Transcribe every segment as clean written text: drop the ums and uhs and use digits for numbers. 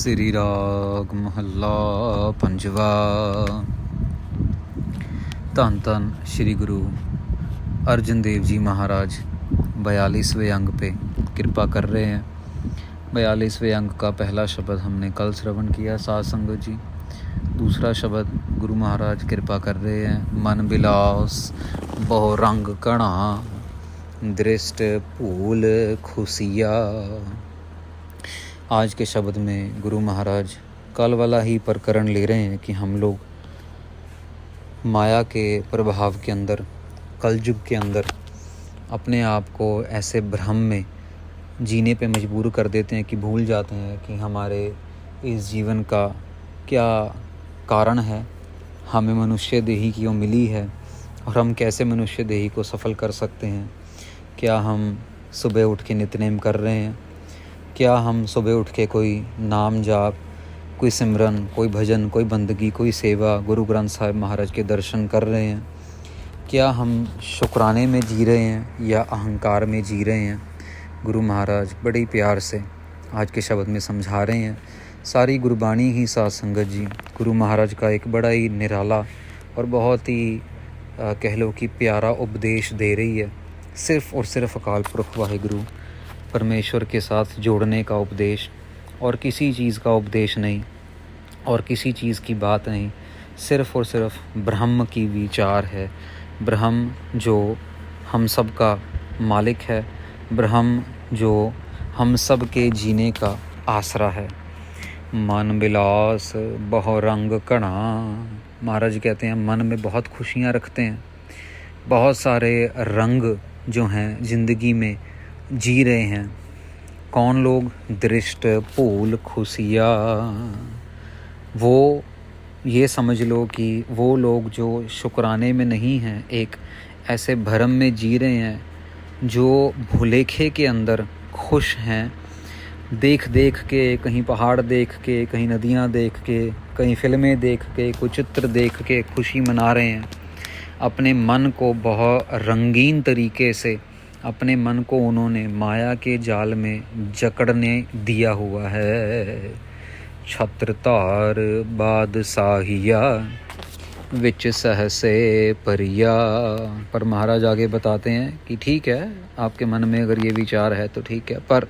श्री राग महला पंजवा। धन धन श्री गुरु अर्जन देव जी महाराज 42वें अंग पे कृपा कर रहे हैं। 42वें अंग का पहला शब्द हमने कल श्रवण किया साध संगत जी। दूसरा शब्द गुरु महाराज कृपा कर रहे हैं। मन बिलास बहु रंग कणा दृष्ट भूल खुशिया। आज के शब्द में गुरु महाराज कल वाला ही प्रकरण ले रहे हैं कि हम लोग माया के प्रभाव के अंदर, कलयुग के अंदर अपने आप को ऐसे भ्रम में जीने पे मजबूर कर देते हैं कि भूल जाते हैं कि हमारे इस जीवन का क्या कारण है, हमें मनुष्य देही क्यों मिली है और हम कैसे मनुष्य देही को सफल कर सकते हैं। क्या हम सुबह उठ के नित्यनेम कर रहे हैं? क्या हम सुबह उठ के कोई नाम जाप, कोई सिमरन, कोई भजन, कोई बंदगी, कोई सेवा, गुरु ग्रंथ साहिब महाराज के दर्शन कर रहे हैं? क्या हम शुक्राने में जी रहे हैं या अहंकार में जी रहे हैं? गुरु महाराज बड़े प्यार से आज के शब्द में समझा रहे हैं। सारी गुरबाणी ही साध संगत जी गुरु महाराज का एक बड़ा ही निराला और बहुत ही कह लो कि प्यारा उपदेश दे रही है। सिर्फ़ और सिर्फ अकाल पुरख वाहिगुरु परमेश्वर के साथ जोड़ने का उपदेश, और किसी चीज़ का उपदेश नहीं और किसी चीज़ की बात नहीं। सिर्फ़ और सिर्फ ब्रह्म की विचार है। ब्रह्म जो हम सब का मालिक है, ब्रह्म जो हम सब के जीने का आसरा है। मन बिलास बहु रंग कणा। महाराज कहते हैं मन में बहुत खुशियाँ रखते हैं, बहुत सारे रंग जो हैं ज़िंदगी में जी रहे हैं। कौन लोग? दृष्ट भूल खुशिया। वो ये समझ लो कि वो लोग जो शुक्राने में नहीं हैं, एक ऐसे भरम में जी रहे हैं, जो भुलेखे के अंदर खुश हैं। देख देख के, कहीं पहाड़ देख के, कहीं नदियाँ देख के, कहीं फिल्में देख के, कोई चित्र देख के खुशी मना रहे हैं। अपने मन को बहुत रंगीन तरीके से, अपने मन को उन्होंने माया के जाल में जकड़ने दिया हुआ है। छत्र तार बादशाहिया विच सहसे परिया। पर महाराज आगे बताते हैं कि ठीक है, आपके मन में अगर ये विचार है तो ठीक है, पर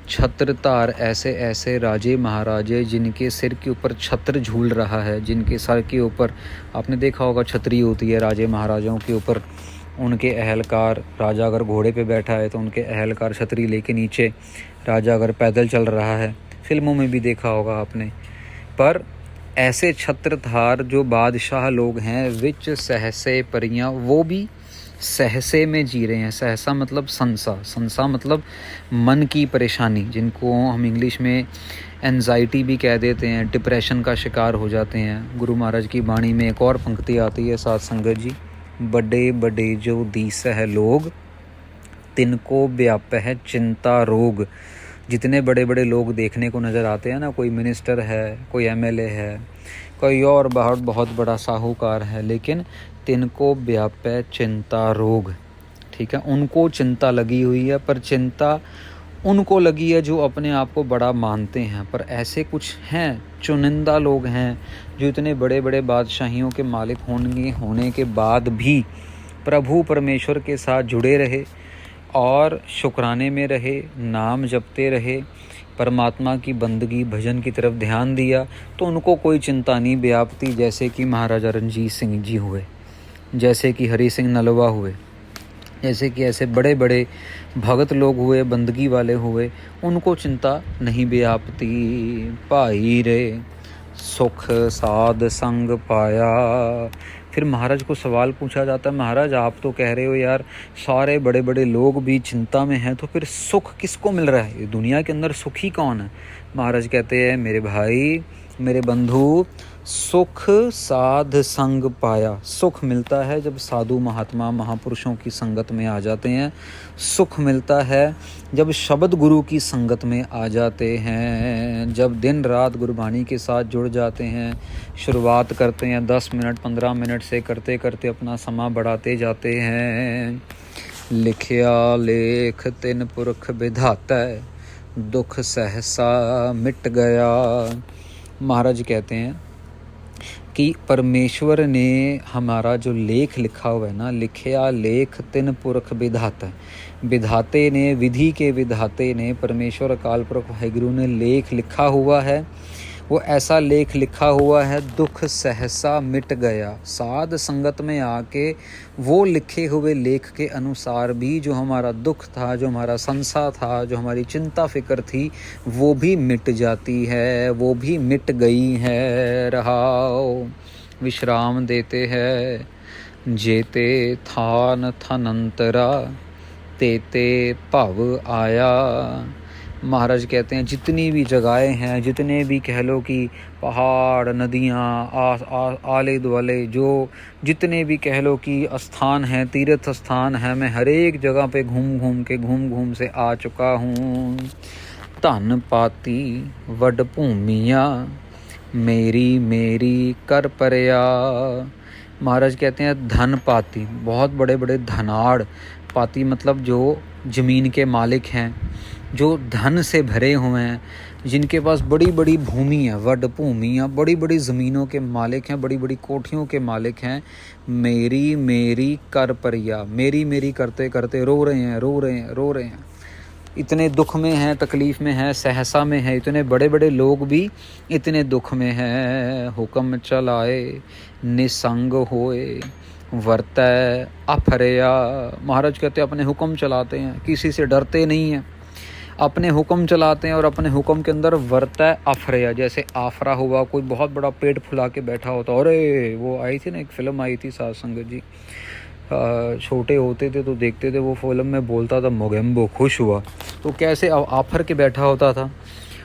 छत्र तार ऐसे ऐसे राजे महाराजे जिनके सिर के ऊपर छत्र झूल रहा है, जिनके सर के ऊपर आपने देखा होगा छतरी होती है राजे महाराजाओं के ऊपर। उनके अहलकार, राजा अगर घोड़े पे बैठा है तो उनके अहलकार छतरी लेके नीचे, राजा अगर पैदल चल रहा है, फिल्मों में भी देखा होगा आपने। पर ऐसे छत्रधार जो बादशाह लोग हैं, विच सहसे परियां, वो भी सहसे में जी रहे हैं। सहसा मतलब संसा मतलब मन की परेशानी, जिनको हम इंग्लिश में एंजाइटी भी कह देते हैं, डिप्रेशन का शिकार हो जाते हैं। गुरु महाराज की वाणी में एक और पंक्ति आती है साध संगत जी, बड़े बड़े जो दीस है लोग तिनको व्याप है चिंता रोग। जितने बड़े बड़े लोग देखने को नज़र आते हैं ना, कोई मिनिस्टर है, कोई एमएलए है, कोई और बहुत बड़ा साहूकार है, लेकिन तिनको व्याप है चिंता रोग। ठीक है, उनको चिंता लगी हुई है, पर चिंता उनको लगी है जो अपने आप को बड़ा मानते हैं। पर ऐसे कुछ हैं, चुनिंदा लोग हैं, जो इतने बड़े बड़े बादशाहियों के मालिक होने के बाद भी प्रभु परमेश्वर के साथ जुड़े रहे और शुक्राने में रहे, नाम जपते रहे, परमात्मा की बंदगी भजन की तरफ ध्यान दिया, तो उनको कोई चिंता नहीं व्यापती। जैसे कि महाराजा रणजीत सिंह जी हुए, जैसे कि हरि सिंह नलवा हुए, जैसे कि ऐसे बड़े बड़े भगत लोग हुए, बंदगी वाले हुए, उनको चिंता नहीं व्यापती। भाई रे सुख साध संग पाया। फिर महाराज को सवाल पूछा जाता है, महाराज आप तो कह रहे हो यार सारे बड़े बड़े लोग भी चिंता में हैं, तो फिर सुख किसको मिल रहा है? दुनिया के अंदर सुखी कौन है? महाराज कहते हैं, मेरे भाई, मेरे बंधु, सुख साध संग पाया। सुख मिलता है जब साधु महात्मा महापुरुषों की संगत में आ जाते हैं। सुख मिलता है जब शब्द गुरु की संगत में आ जाते हैं, जब दिन रात गुरबाणी के साथ जुड़ जाते हैं। शुरुआत करते हैं 10 मिनट 15 मिनट से, करते करते अपना समा बढ़ाते जाते हैं। लिखिया लेख तिन पुरख विधाता, दुख सहसा मिट गया। महाराज कहते हैं कि परमेश्वर ने हमारा जो लेख लिखा हुआ है ना, लिखया लेख तिन पुरख विधाता, विधाते ने, विधि के विधाते ने, परमेश्वर अकाल पुरख वाहिगुरु ने लेख लिखा हुआ है। वो ऐसा लेख लिखा हुआ है, दुख सहसा मिट गया। साध संगत में आके वो लिखे हुए लेख के अनुसार भी जो हमारा दुख था, जो हमारा संशय था, जो हमारी चिंता फिक्र थी, वो भी मिट जाती है, वो भी मिट गई है। रहाओ विश्राम देते हैं, जेते थान थनंतरा, तेते भव आया। महाराज कहते हैं जितनी भी जगहें हैं, जितने भी कह लो कि पहाड़, नदियाँ, आले दुआले, जो जितने भी कह लो कि स्थान हैं, तीर्थ स्थान हैं, मैं हर एक जगह पे घूम घूम से आ चुका हूँ। धन पाती वड भूमिया, मेरी मेरी कर परया। महाराज कहते हैं धन पाती, बहुत बड़े बड़े धनाड़, पाती मतलब जो ज़मीन के मालिक हैं, जो धन से भरे हुए हैं, जिनके पास बड़ी बड़ी भूमि है, वड भूमियाँ, बड़ी बड़ी ज़मीनों के मालिक हैं, बड़ी बड़ी कोठियों के मालिक हैं, मेरी मेरी कर परिया, मेरी करते करते रो रहे हैं, इतने दुख में हैं, तकलीफ़ में हैं, सहसा में हैं, इतने बड़े बड़े लोग भी इतने दुख में हैं। हुक्म चलाए निसंग होए, वर्तै अफरया। महाराज कहते हैं अपने हुक्म चलाते हैं, किसी से डरते नहीं हैं, अपने हुक्म चलाते हैं और अपने हुक्म के अंदर वर्तै अफरया। जैसे आफरा हुआ, कोई बहुत बड़ा पेट फुला के बैठा होता। अरे वो आई थी ना, एक फ़िल्म आई थी साध संगत जी, छोटे होते थे तो देखते थे, वो फिल्म में बोलता था मोगेम्बो खुश हुआ, तो कैसे आफर के बैठा होता था।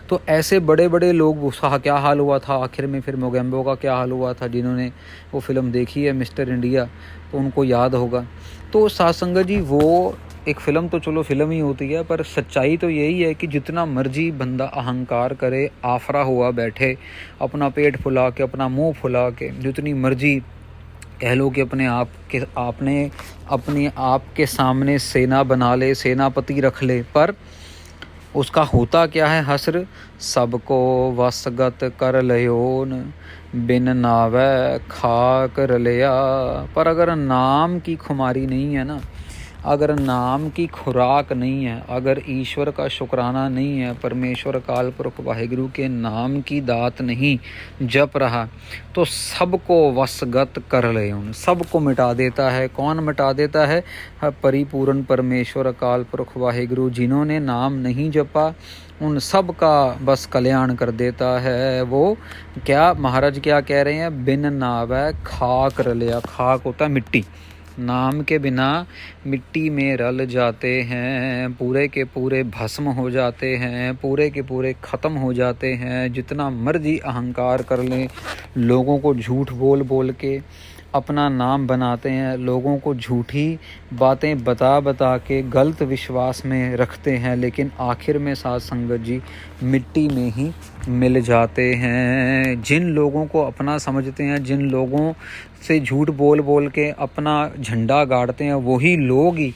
तो ऐसे बड़े बड़े लोग, उसका क्या हाल हुआ था आखिर में, फिर मोगेम्बो का क्या हाल हुआ था। जिन्होंने वो फिल्म देखी है मिस्टर इंडिया, तो उनको याद होगा। तो साध संगत जी, वो एक फ़िल्म तो चलो फ़िल्म ही होती है, पर सच्चाई तो यही है कि जितना मर्जी बंदा अहंकार करे, आफरा हुआ बैठे, अपना पेट फुला के, अपना मुंह फुला के, जितनी मर्जी कह लो कि अपने आप के सामने सेना बना ले, सेनापति रख ले, पर उसका होता क्या है, हसर सबको वसगत कर लयोन, बिन नावै खाक रलिया। पर अगर नाम की खुमारी नहीं है ना, अगर नाम की खुराक नहीं है, अगर ईश्वर का शुक्राना नहीं है, परमेश्वर काल पुरख वाहिगुरु के नाम की दात नहीं जप रहा, तो सबको वसगत कर ले, उन सबको मिटा देता है। कौन मिटा देता है? परिपूर्ण परमेश्वर काल पुरख वाहिगुरु। जिन्होंने नाम नहीं जपा उन सब का बस कल्याण कर देता है। वो क्या महाराज क्या कह रहे हैं? बिन नावै खाक रलिया। खाक होता है मिट्टी, नाम के बिना मिट्टी में रल जाते हैं, पूरे के पूरे भस्म हो जाते हैं, पूरे के पूरे ख़त्म हो जाते हैं। जितना मर्जी अहंकार कर लें, लोगों को झूठ बोल बोल के अपना नाम बनाते हैं, लोगों को झूठी बातें बता बता के गलत विश्वास में रखते हैं, लेकिन आखिर में साध संगत जी मिट्टी में ही मिल जाते हैं। जिन लोगों को अपना समझते हैं, जिन लोगों से झूठ बोल बोल के अपना झंडा गाड़ते हैं, वही लोग ही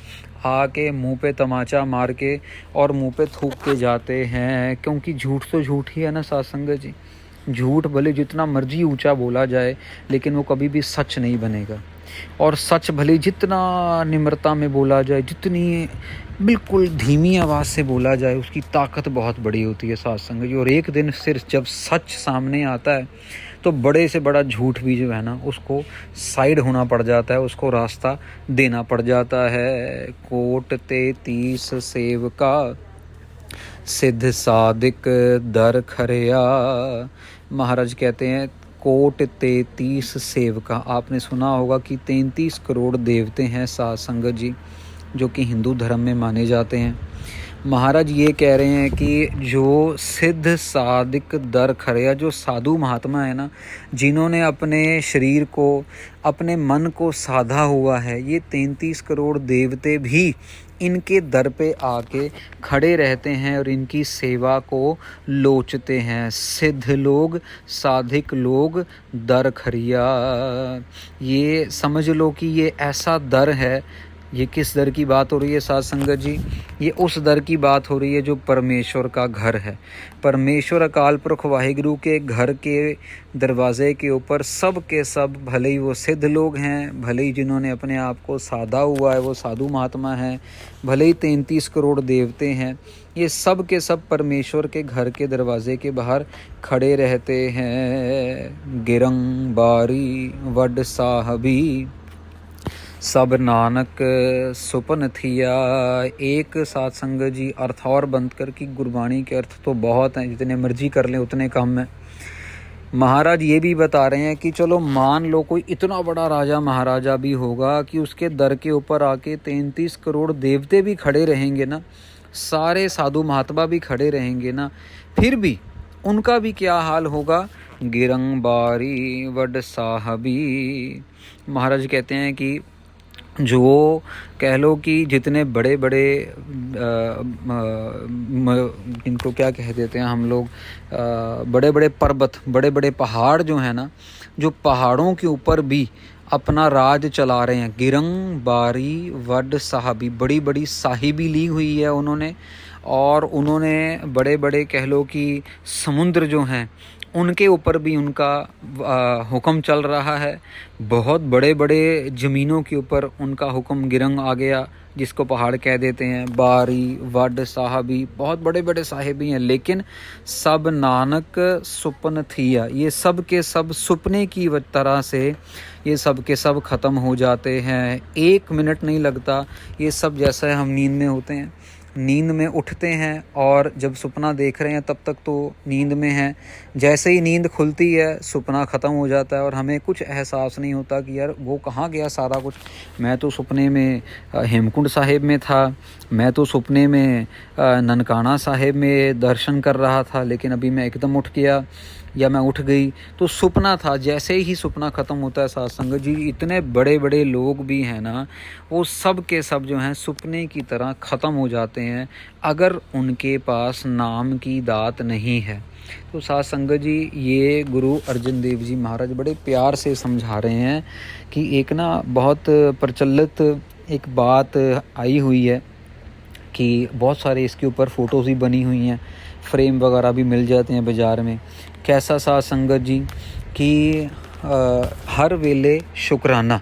आके मुंह पे तमाचा मार के और मुंह पे थूक के जाते हैं। क्योंकि झूठ तो झूठ ही है ना साध संगत जी। झूठ भले जितना मर्जी ऊंचा बोला जाए, लेकिन वो कभी भी सच नहीं बनेगा। और सच भले जितना निम्रता में बोला जाए, जितनी बिल्कुल धीमी आवाज़ से बोला जाए, उसकी ताकत बहुत बड़ी होती है साध संगत जी। और एक दिन सिर्फ जब सच सामने आता है, तो बड़े से बड़ा झूठ भी जो है ना, उसको साइड होना पड़ जाता है, उसको रास्ता देना पड़ जाता है। कोट 33 सेवका, सिद्ध सादिक दर खरिया। महाराज कहते हैं कोट 33 सेवका। आपने सुना होगा कि 33 करोड़ देवते हैं साध संगत जी, जो कि हिंदू धर्म में माने जाते हैं। महाराज ये कह रहे हैं कि जो सिद्ध साधिक दर खरिया, जो साधु महात्मा है ना, जिन्होंने अपने शरीर को, अपने मन को साधा हुआ है, ये 33 करोड़ देवते भी इनके दर पे आके खड़े रहते हैं और इनकी सेवा को लोचते हैं। सिद्ध लोग, साधिक लोग, दर खरिया। ये समझ लो कि ये ऐसा दर है ये किस दर की बात हो रही है साध संगत जी? ये उस दर की बात हो रही है जो परमेश्वर का घर है। परमेश्वर अकाल पुरख वाहिगुरु के घर के दरवाजे के ऊपर सब के सब, भले ही वो सिद्ध लोग हैं, भले ही जिन्होंने अपने आप को साधा हुआ है वो साधु महात्मा हैं, भले ही 33 करोड़ देवते हैं, ये सब के सब परमेश्वर के घर के दरवाजे के बाहर खड़े रहते हैं। गिरंग बारी वड साहबी सब नानक सुपन थिया। एक साथ संगत जी अर्थ और बंद कर की गुरबाणी के अर्थ तो बहुत हैं, जितने मर्जी कर लें उतने कम हैं। महाराज ये भी बता रहे हैं कि चलो मान लो कोई इतना बड़ा राजा महाराजा भी होगा कि उसके दर के ऊपर आके 33 करोड़ देवते भी खड़े रहेंगे ना, सारे साधु महात्मा भी खड़े रहेंगे ना, फिर भी उनका भी क्या हाल होगा? गिरंग बारी वड साहबी। महाराज कहते हैं कि जो कह लो कि जितने बड़े बड़े इनको क्या कह देते हैं हम लोग, बड़े बड़े पर्वत, बड़े बड़े पहाड़ जो हैं ना, जो पहाड़ों के ऊपर भी अपना राज चला रहे हैं। गिरंग बारी वड साहबी, बड़ी बड़ी साहिबी ली हुई है उन्होंने, और उन्होंने बड़े बड़े कह लो कि समुद्र जो हैं उनके ऊपर भी उनका हुक्म चल रहा है। बहुत बड़े बड़े ज़मीनों के ऊपर उनका हुक्म गिरंग आ गया, जिसको पहाड़ कह देते हैं। बारी वड साहबी, बहुत बड़े बड़े साहिबी हैं, लेकिन सब नानक सुपन थिया, ये सब के सब सुपने की तरह से ये सब के सब ख़त्म हो जाते हैं। 1 मिनट नहीं लगता, ये सब जैसा हम नींद में होते हैं, नींद में उठते हैं और जब सपना देख रहे हैं तब तक तो नींद में हैं, जैसे ही नींद खुलती है सपना ख़त्म हो जाता है और हमें कुछ एहसास नहीं होता कि यार वो कहाँ गया सारा कुछ। मैं तो सपने में हेमकुंड साहिब में था, मैं तो सपने में ननकाना साहिब में दर्शन कर रहा था, लेकिन अभी मैं एकदम उठ गया या मैं उठ गई तो सपना था। जैसे ही सपना ख़त्म होता है साथ संगत जी, इतने बड़े बड़े लोग भी हैं ना, वो सब के सब जो हैं सपने की तरह ख़त्म हो जाते हैं अगर उनके पास नाम की दात नहीं है। तो साथ संगत जी ये गुरु अर्जन देव जी महाराज बड़े प्यार से समझा रहे हैं कि एक ना बहुत प्रचलित एक बात आई हुई है कि बहुत सारे इसके ऊपर फ़ोटोज़ भी बनी हुई हैं, फ्रेम वगैरह भी मिल जाते हैं बाज़ार में। कैसा साथ संगत जी कि हर वेले शुक्राना,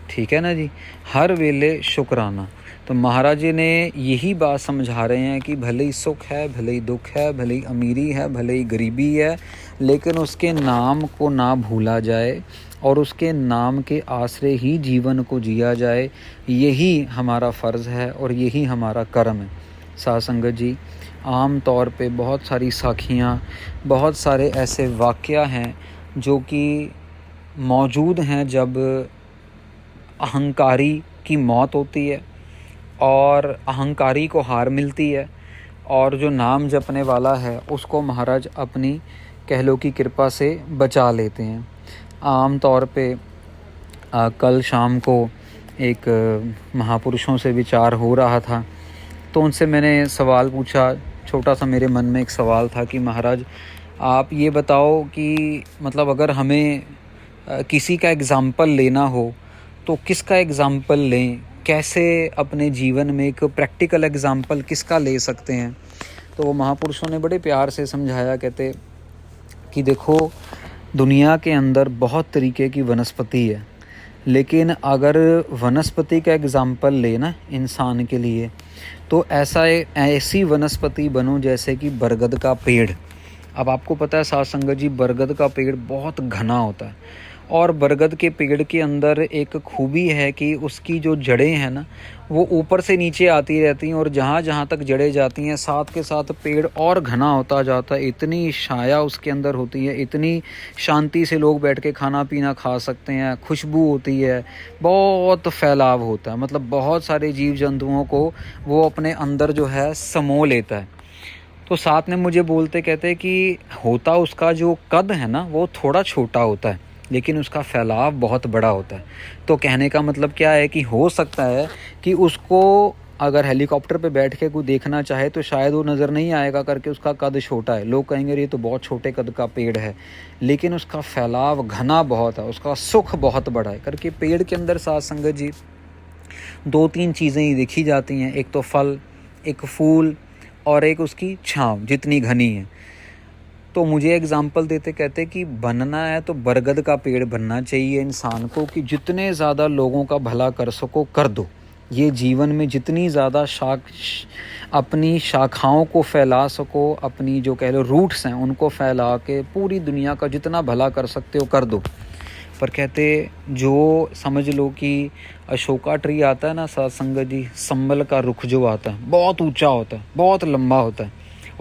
ठीक है ना जी, हर वेले शुक्राना। तो महाराज जी ने यही बात समझा रहे हैं कि भले ही सुख है, भले ही दुख है, भले ही अमीरी है, भले ही गरीबी है, लेकिन उसके नाम को ना भूला जाए और उसके नाम के आसरे ही जीवन को जिया जाए। यही हमारा फ़र्ज़ है और यही हमारा कर्म है। साथ संगत जी आम तौर पे बहुत सारी साखियाँ, बहुत सारे ऐसे वाक़या हैं जो कि मौजूद हैं जब अहंकारी की मौत होती है और अहंकारी को हार मिलती है और जो नाम जपने वाला है उसको महाराज अपनी कह लो की कृपा से बचा लेते हैं। आम तौर पे कल शाम को एक महापुरुषों से विचार हो रहा था, तो उनसे मैंने सवाल पूछा, छोटा सा मेरे मन में एक सवाल था कि महाराज आप ये बताओ कि मतलब अगर हमें किसी का एग्ज़ाम्पल लेना हो तो किसका एग्ज़ाम्पल लें, कैसे अपने जीवन में एक प्रैक्टिकल एग्ज़ाम्पल किसका ले सकते हैं। तो वो महापुरुषों ने बड़े प्यार से समझाया, कहते कि देखो दुनिया के अंदर बहुत तरीके की वनस्पति है, लेकिन अगर वनस्पति का एग्ज़ाम्पल लेना इंसान के लिए तो ऐसी वनस्पति बनो जैसे कि बरगद का पेड़। अब आपको पता है साथ संगत जी बरगद का पेड़ बहुत घना होता है और बरगद के पेड़ के अंदर एक खूबी है कि उसकी जो जड़ें हैं ना वो ऊपर से नीचे आती रहती हैं और जहाँ जहाँ तक जड़ें जाती हैं साथ के साथ पेड़ और घना होता जाता है। इतनी छाया उसके अंदर होती है, इतनी शांति से लोग बैठ के खाना पीना खा सकते हैं, खुशबू होती है, बहुत फैलाव होता है, मतलब बहुत सारे जीव जंतुओं को वो अपने अंदर जो है समो लेता है। तो साथ में मुझे बोलते कहते कि होता उसका जो कद है ना वो थोड़ा छोटा होता है लेकिन उसका फैलाव बहुत बड़ा होता है। तो कहने का मतलब क्या है कि हो सकता है कि उसको अगर हेलीकॉप्टर पे बैठ के कोई देखना चाहे तो शायद वो नज़र नहीं आएगा करके उसका कद छोटा है, लोग कहेंगे ये तो बहुत छोटे कद का पेड़ है, लेकिन उसका फैलाव घना बहुत है, उसका सुख बहुत बड़ा है करके। पेड़ के अंदर साथ संगत जी 2-3 चीज़ें ही देखी जाती हैं, एक तो फल, एक फूल और एक उसकी छाँव जितनी घनी है। तो मुझे एग्ज़ाम्पल देते कहते कि बनना है तो बरगद का पेड़ बनना चाहिए इंसान को, कि जितने ज़्यादा लोगों का भला कर सको कर दो। ये जीवन में जितनी ज़्यादा अपनी शाखाओं को फैला सको, अपनी जो कह लो रूट्स हैं उनको फैला के पूरी दुनिया का जितना भला कर सकते हो कर दो। पर कहते जो समझ लो कि अशोका ट्री आता है ना सत्संग जी, संबल का रुख जो आता है बहुत ऊंचा होता है, बहुत लंबा होता है,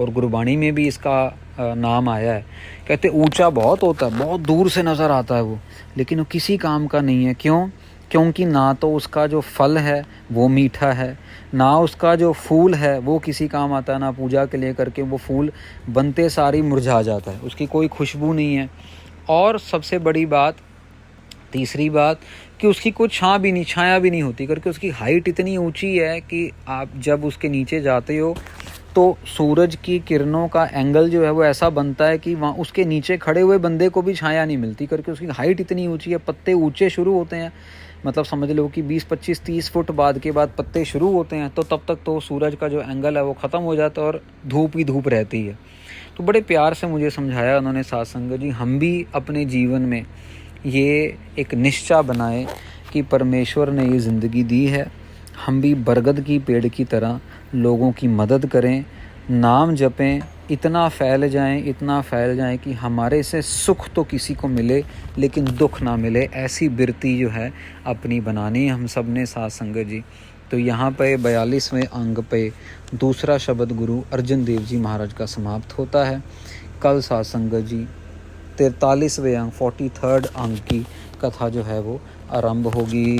और गुरबाणी में भी इसका नाम आया है। कहते ऊंचा बहुत होता है, बहुत दूर से नज़र आता है वो, लेकिन वो किसी काम का नहीं है। क्यों? क्योंकि ना तो उसका जो फल है वो मीठा है, ना उसका जो फूल है वो किसी काम आता है, ना पूजा के लिए करके वो फूल बनते सारी मुरझा जाता है, उसकी कोई खुशबू नहीं है। और सबसे बड़ी बात, तीसरी बात, कि उसकी कोई छाया भी नहीं होती, करके उसकी हाइट इतनी ऊंची है कि आप जब उसके नीचे जाते हो तो सूरज की किरणों का एंगल जो है वो ऐसा बनता है कि वहाँ उसके नीचे खड़े हुए बंदे को भी छाया नहीं मिलती, करके उसकी हाइट इतनी ऊंची है। पत्ते ऊंचे शुरू होते हैं, मतलब समझ लो कि 20, 25, 30 फुट बाद के बाद पत्ते शुरू होते हैं, तो तब तक तो सूरज का जो एंगल है वो ख़त्म हो जाता है और धूप ही धूप रहती है। तो बड़े प्यार से मुझे समझाया उन्होंने सत्संग जी, हम भी अपने जीवन में ये एक निश्चय बनाए कि परमेश्वर ने ये ज़िंदगी दी है, हम भी बरगद की पेड़ की तरह लोगों की मदद करें, नाम जपें, इतना फैल जाएं कि हमारे से सुख तो किसी को मिले लेकिन दुख ना मिले, ऐसी बिरती जो है अपनी बनानी हम सब ने सत्संग जी। तो यहाँ पे 42वें अंग पे दूसरा शब्द गुरु अर्जन देव जी महाराज का समाप्त होता है। कल सत्संग जी 43वें अंग 43rd अंग की कथा जो है वो आरंभ होगी।